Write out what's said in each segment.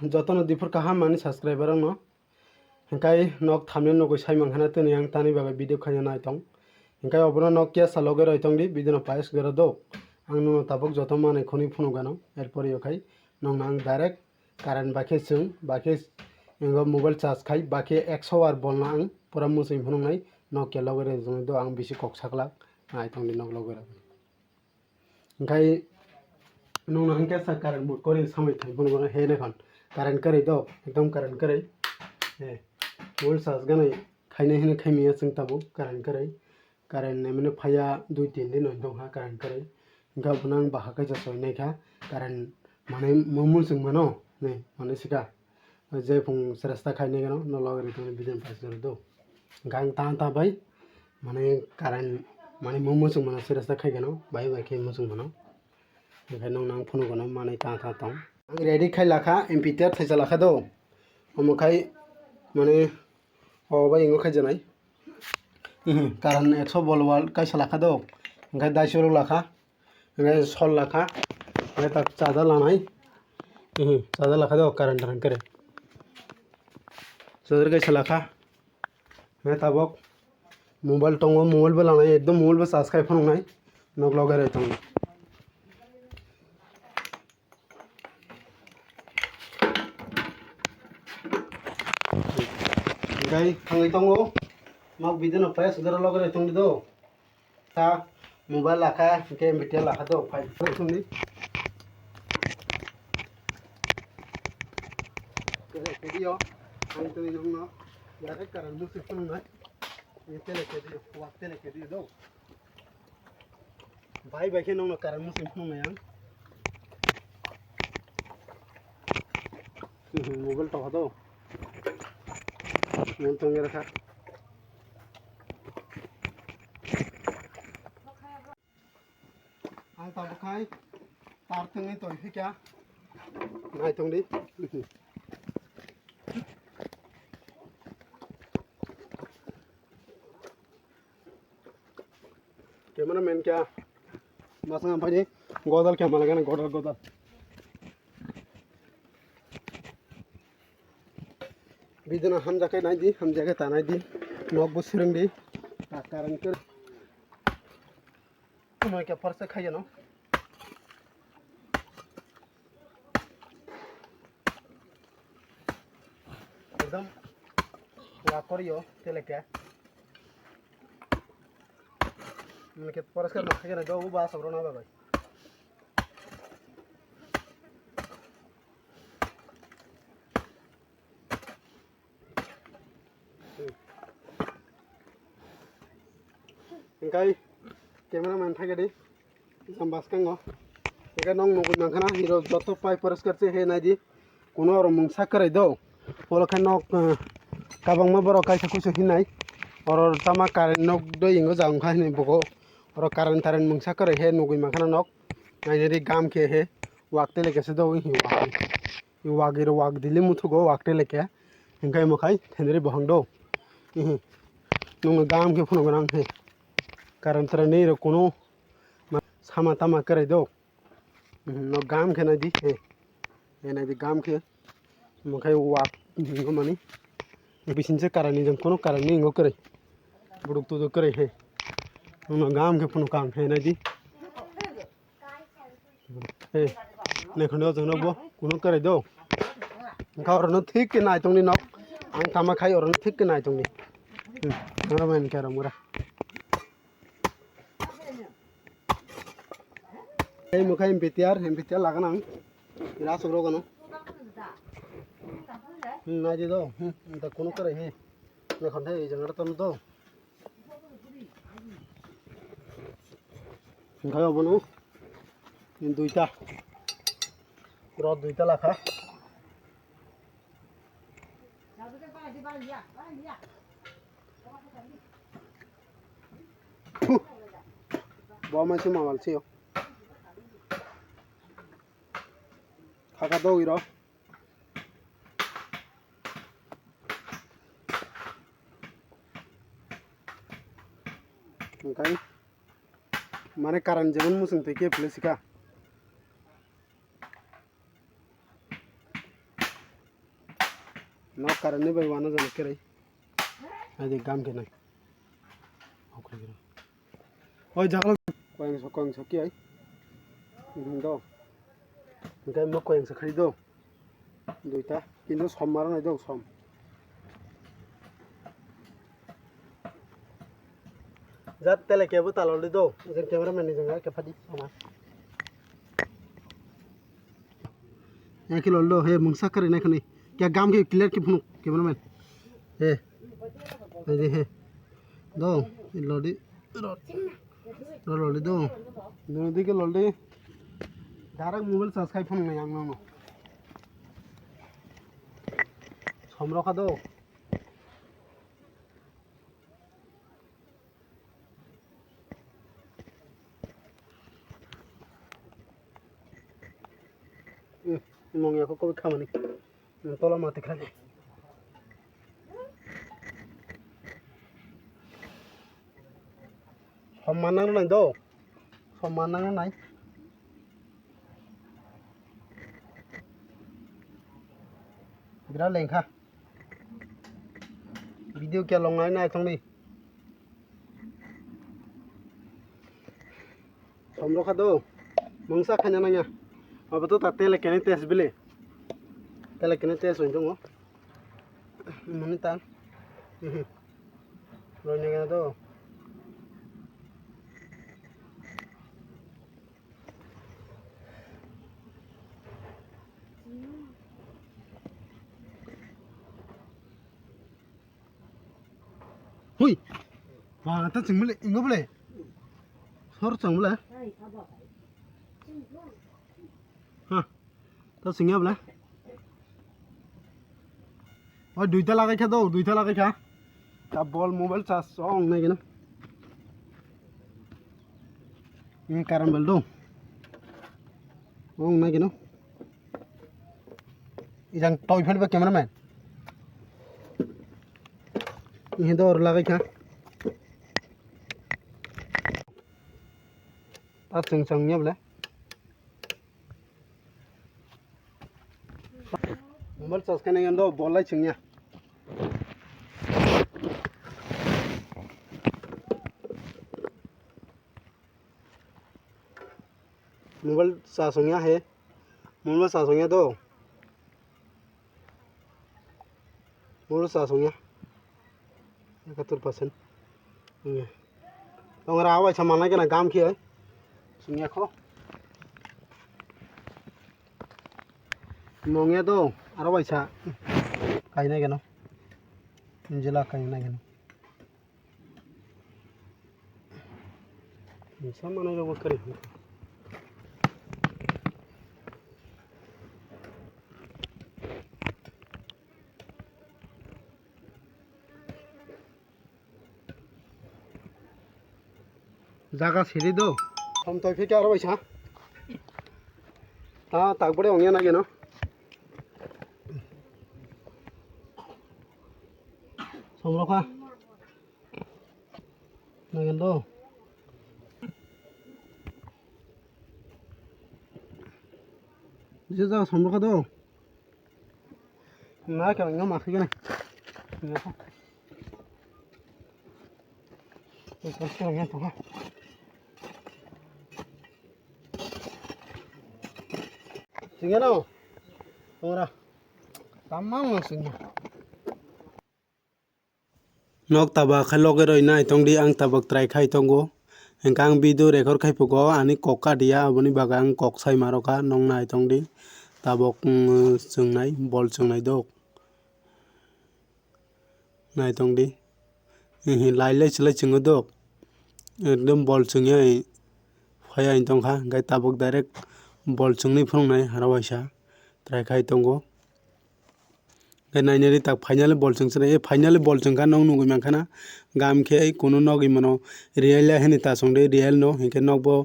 जतन दिफोर कहा मानी सब्सक्राइबर नो हिंकाय नक थामने नको साइमंग हाना तनी आं तानी बागै भिडिअ खाया नायतों हिंकाय अबनो नक क्या सालोगे रयतों दि बिदिनो पाइस गरा दो आं नुनो ताबक जत माने खनि फुनो गानो एरपर योखाय नंग आं डायरेक्ट कारेन्ट बाके जों बाके इंगो मोबाइल चार्ज खाय बाके 100 वाट बोलना आं पूरा मुसिं फुनोंनाय नकिया लगरे जों दो आं बिसि कक साकला नायतों दि नक लगरे हिंकाय नंग आं क्या सा कारेन्ट बुट करे समय थाय बुनो हे नेखन कारेन्ट करे दो एकदम कारेन्ट करे हे मोबाइल चार्ज गाने खायने हेने खायमिया जों ताबो कारेन्ट करे कारेन्ट नेमने फाया 2-3 दिन दं हा कारेन्ट करे हिंका बुनां बाहाकै जासय नेखा कारेन्ट माने ममु जों मानो ने माने सिका जे फुं सरस्ता खायने गानो न लगरे तो बिजन पास कर दो गां ता भाई माने कारेन्ट माने ममु जों माने सरस्ता खाय गानो बाय बाय के मुसुं मानो ओंखायनो नां फुनो गानो माने ता दं आं रेडी खाय लाखा एमपीटीआर थायजा लाखा दो हमखाय माने बाय इंगो खाय जानाय कारेन्ट 100 वोल्ट कैसा लाखा दो ओंखाय दाइसोल लाखा ओंखाय सल लाखा ओंखाय तक चादा लानाय चादा लाखा दो कारेन्ट करे चादर कैसा लाखा ओंखाय ताबक मोबाइल टंगो मोबाइल बो लानाय एकदम मोबाइल बो चार्ज खाय फुननाय नक लगाय रयतों ओंखाय थांगै दङ मग बिदिनो पाइस गरा लगाय रयतों दो ता मोबाइल लाखा के एमपीटीआर लाखा दो फाइ फुननि केदियो आं तनि नंनो डायरेक्ट कारेन्ट मुसि फुननाय ये तेले केदियो वाक तेले केदियो दो भाई बाइके नंनो कारेन्ट मुसि फुननाय आं मोबाइल टका दो नों तंगे रखा आं ताबखाय तार तंगे तो क्या नायतों दि कैमरामैन क्या मसंग भाई गोदल क्या मालगा ना गोदल बिदिनो हम जाके नाय दी हम जाके तानाय दी नक बुसुरंग दी कारण कर मैं क्या परसे खाय न एकदम वाकरियो तेले क्या मैं क्या परस कर खाय न दो बास और ना बाय इंकाय कैमरामैन फायगदि संबास कांगो इंकाय नंग नगु नांखाना हिरो जतो पाइ परस करसे हे नायदि कोनो और मुंसा करे दो पोलखाय नक काबंग मा बरो कायसा कुसो हिनाय और तमा कारेन्ट नक दो इंगो जांखा हिने बको और कारेन्ट तारेन्ट मुंसा करे हे नगु माखाना नक नायदि गाम के हे वाकते लेकेसे दो हि वागिरो वाग दिले मुथुगो वाकते लेके इंकाय मखाय थेंद्रे बहंग दो नंग गाम के फुनो गनां हे कारण तरह नहीं कोनो सामा तामा करे दो न गाम के नदी है ये नदी गाम के मखाय वाक इंगो मानी बिसिनसे कारण नहीं जम कोनो कारण नहीं इंगो करे बुड़ुक तो करे है न गाम के फुनो काम है नदी ए ने खंडो जनो बो कोनो करे दो का और न ठीक के नाय तंगनि नक आं तामा खाय और न ठीक के नाय तंगनि हमरा मन के रमुरा এই মুখা এমপিটিআর লাগান আং রাস রোগানো না দি দাও তা কোন করে হে এখন এই জায়গাটা তো দাও খাও বনু দুইটা রড দুইটা লাখা বমাইছে মামালছে खाका दो इरो ओंखाय माने कारण जेबन मुसुं तेके प्लेसिका no karani bai wana jan kere ai de gam ke nai oi jakal koeng so ki ai do ngai mo koeng so khari do duita kintu som mar nai do som jat tele ke bu talol do jen cameraman ni janga ke phadi sama ya ki lol do he mungsa kare na khani क्या गाम के clear की फुनु cameraman हे दे हे दो लॉडी लॉडी दो नदी के लॉडी direct mobile subscribe फुनु नहीं आंग नो समरो का दो मंगिया को कोई खामानी तोला माते खाली सम्मान नांगौ नाय दो सम्मान नांगौ नाय बिराद लेंखा भिडियो क्या लंनाय नाय थांनि समरखा दो मंगसा खाना नाया अब तो ताते लेके टेस्ट बिले tele kene tes on jongo mani tan lo ne ga do hui wa ta ching mle ingo ble sor chang mle ha ta singya ble और दुईटा लगे क्या दो दुईटा लगे क्या तब बॉल मोबाइल चार्ज ऑन नहीं क्या ना ये कारण बोल दो ऑन नहीं क्या ना इधर टॉय फिल्म पे कैमरा मैन ये दो और लगे क्या तार संग संग नहीं बोले मोबाइल चार्ज करने के अंदर बॉल लाई चिंगिया मोबाइल सासोंया है मोबाइल सासोंया दो मोबाइल सासोंया 71% ये तो अगर आवाज़ समाना के ना काम किया है सुनिया खो मोंगे दो आरो बाइसा कायना केनो जिला कायना केनो सामाने रो करे जागा सिरी दो हम तो फिर क्या आरो बाइसा ता ताकबड़े होंगे ना केनो समरखा नागेन दो जा समरखा दो ना क्या इंगा माखी के नहीं ये कैसे हो गया तो सिंगे ना तुम्हारा तमाम सिंगे nok taba khaloge roi nai tongdi ang tabak trai khai tongo engkang video record khai pugo ani kokka dia aboni bagang kok sai maroka nong nai tongdi tabok sungnai bol sungnai dok nai tongdi hi lai lai chlai chungo dok ekdom bol sungye phaya in tongkha gai tabok direct bol sungni phrongnai harawaisa trai khai tongo नाइनारि तक final ball चंगसरे ए final ball चंगा नौ नुगु मंखाना गाम के कोनो नगि मनो रियल हेनि ता संदे रियल नो हेके नगबो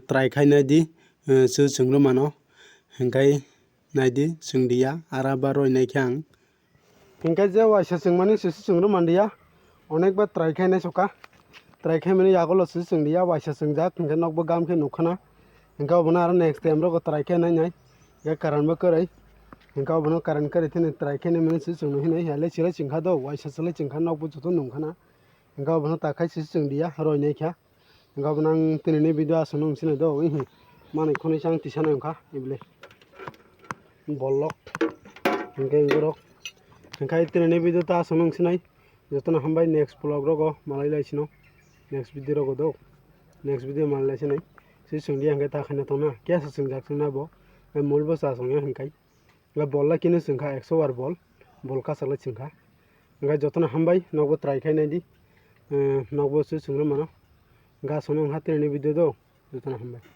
ट्राई खाइना दि सु संग्रो मानो हेंकाय नाइदि संदिया आरा बारय नायखां हेंकाय जे वाइसा संगमानि सु संग्रो मानदिया अनेक बा ट्राई खाइना सका ट्राई खाइमानि यागोल सु संदिया वाइसा संजा हेंकाय नगबो गाम के नुखाना हेंका बना आरो नेक्स्ट टाइम रो ट्राई खाइना नाय ये कारण बा करै hingka obono current kari tini try kene mani si chung hinai hale chile chingkha do waisa chile chingkha nok bu chutu nungkhana hingka obono takai si chung dia roi nei kha hingka obono ang tini ni video asano nungsine do wihi manai khonai sang tisana yongkha ibele bollok hingka ingorok hingka tini ni video ta asano nungsinai jotona hambai next vlog rogo malai laisino next video rogo do next video malai laisinai si chung dia hingka ta khana tona kya sa chung na bo mul bo sa song hingkai bolla kini chungkha 100 war bol kasakle chungkha hingka jotona hambai nokbo try khainai di nokbo si chungna mano ga sono hingka tini ni video do jotona hambai।